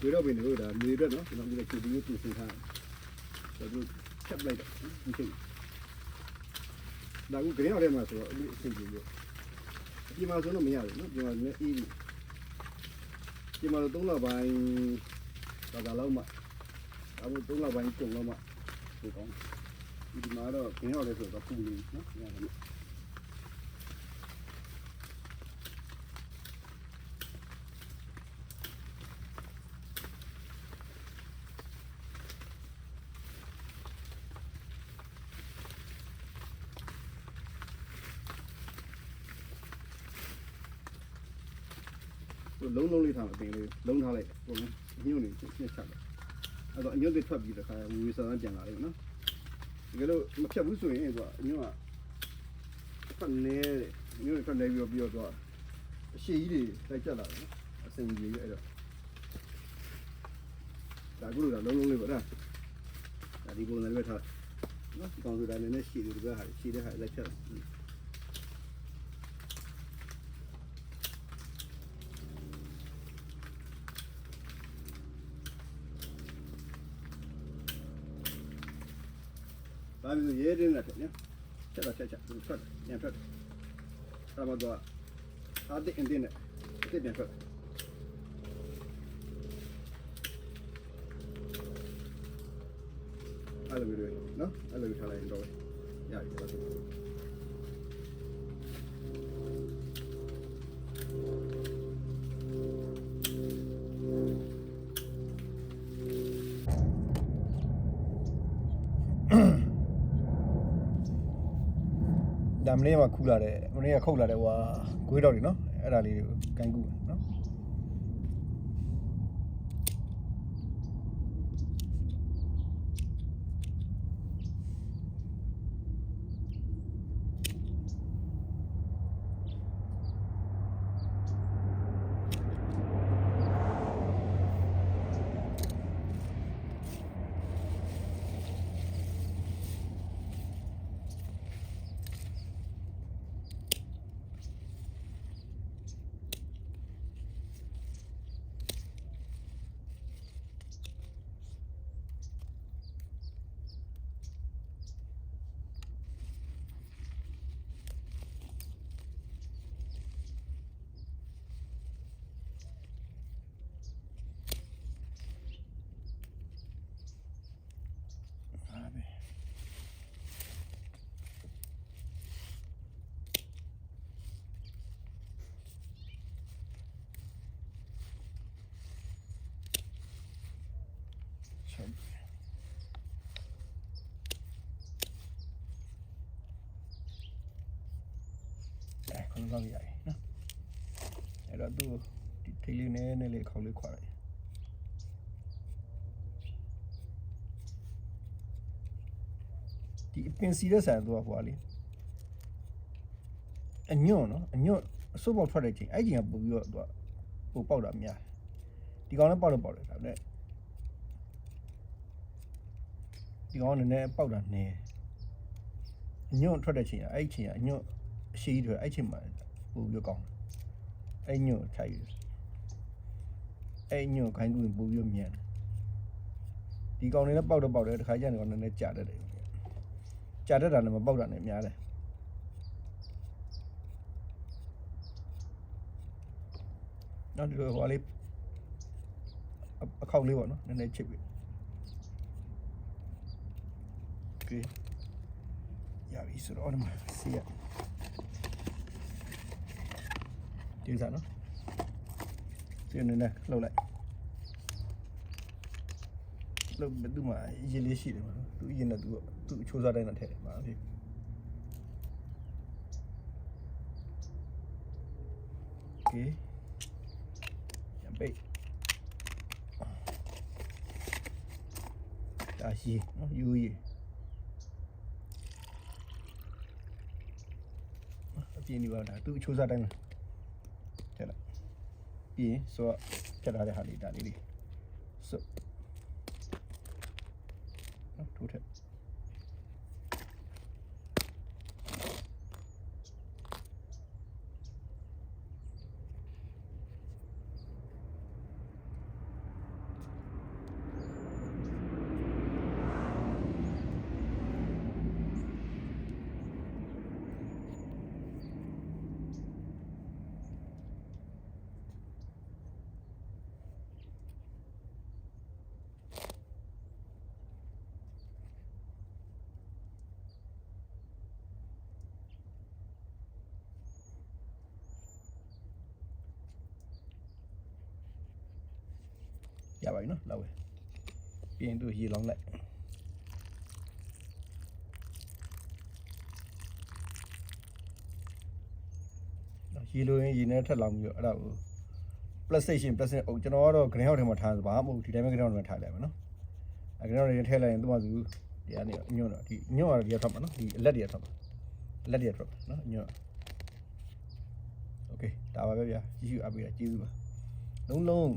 ဒီတော့ဘယ်လိုဒါမြေတော့နော်ကျွန်တော်ဒီချူပြီးပြင်ဆင်ထားတယ်ဆိုတော့ချက်လိုက်တော့ဒီချိန်ဒါကဂရင်းအော်ထဲမှာဆိုတော့အဆင်ပြေလို့အပြင်မှာဆိုတော့မရဘူးနော်ပြင်မှာလည်းအေးပြီပြင်မှာတော့3လပိုင်းဒါလောက်မှအခု3လပိုင်းကျုံတော့မှဟိုကောင်းဒီမှာတော့ဂရင်းအော်ထဲဆိုတော့ပူနေနော်ရတယ်လုံးလုံးလေးထားအပင်လေးလုံးထားလိုက်ပုံညှို့နေညှက်ချတယ်အဲ့တော့အညွတ်တွေထွက်ပြီးတခါဝေးစားပြန်လာတယ်နော်တကယ်လို့မဖြတ်ဘူးဆိုရင်ကွာအညွတ်ကဖက်နေတယ်အညွတ်တွေဖက်နေပြီးတော့အရှိကြီးတွေတိုက်ကျလာတယ်နော်အစင်ကြီးကြီးအဲ့တော့ဒါကူလို့ဒါလုံးလုံးလေးပေါ့ဒါဒီပုံစံလေးပဲထားနော်ဒီကောင်ဆိုတာလည်းရှိတယ်ဒီကဟာရှိတဲ့ဟာလိုက်ချက်ဒါမျိုးရေးရင်းနဲ့နော်ချက်သူထွက်ပြန်ထွက်ဒါမှတော့အားတဲ့အင်းနဲ့ပြန်ထွက်အဲ့လိုမျိုးနော်အဲ့လိုထားလိုက်တော့ရပြီပါဒါမလေးမှာခူလာတယ်မလေးကခုတ်လာတယ်ဟိုဂွေးတော့တွေနော်အဲ့ဒါလေးကိုကန်ကူနော်ခဏလောက်ရည်နော်အဲ့တော့သူဒီထိလေးနဲ့လေးခေါက်လေးခွာလိုက်ဒီပင်စီတဲ့ဆန်တော့ဟိုလေအညွန့်နော်အညွန့်အစုပ်ပေါက်ထွက်တဲ့ချိန်အဲ့ချိန်ကပို့ပြီးတော့သူကပို့ပေါက်တာများဒီကောင်လည်းပေါက်တော့ပေါက်တယ်ဒါပေမဲ့ဒီကောင်လည်းနည်းပေါက်တာနည်းအညွန့်ထွက်တဲ့ချိန်ကအဲ့ချိန်ကအညွန့်အရှိကြီးထွက်အဲ့ချိန်မှာပို့ပြီးကောင်းအဲ့ညွန့်ထိုက်အဲ့ညွန့်ခိုင်းကူပို့ပြီးမြန်ဒီကောင်လည်းပေါက်တော့ပေါက်တယ်တခါကျရင်ကောင်လည်းကြာတတ်တယ်ကြာတတ်တာလည်းမပေါက်တာနဲ့များတယ်နောက်ဒီလိုဟိုလေးအခောက်လေးပေါ့နော်နည်းနည်းချစ်ပြီโอเคရပြီဆိုတော့ဒီမှာစီရဒီစားနော်စီနေနဲ့လှုပ်လိုက်လှုပ်သူ့မှာရေလေးရှိတယ်မှာသူအရင်ကသူအချိုးစားတိုင်းနဲ့ထည့်တယ်ပါပြီโอเคရံပိတ်ဒါရှိနော်ယူရီအပြင်းနေပါတာသူအချိုးစားတိုင်းမှာထည့်လိုက်ပြီးရင်ဆိုတော့ဖြတ်ထားတဲ့ဟာလေးဒါလေးတွေစုပ်ထိုးထက် ရပါပြီနော်လောက်ပဲပြီးရင်သူရေလောင်းလိုက်ရေလိုရင်ရေနဲ့ထက်လောင်းပြီးတော့အဲ့ဒါကို plastic အုပ်ကျွန်တော်ကတော့ green house ထဲမှာထားဘာမှမဟုတ်ဒီတိုင်းပဲ green house ထဲမှာထားလိုက်မယ်နော်အဲ့ green house ထဲထည့်လိုက်ရင်သူ့မှာသူဒီကနေညွန့်တော့ဒီညွန့်ကတော့ဒီကထွက်မှာနော်ဒီအလက်တွေကထွက်မှာလက်တွေကထွက်မှာနော်ညွန့်โอเคဒါပါပဲဗျာကြည့်ရှုအားပေးတာကျေးဇူးပါလုံး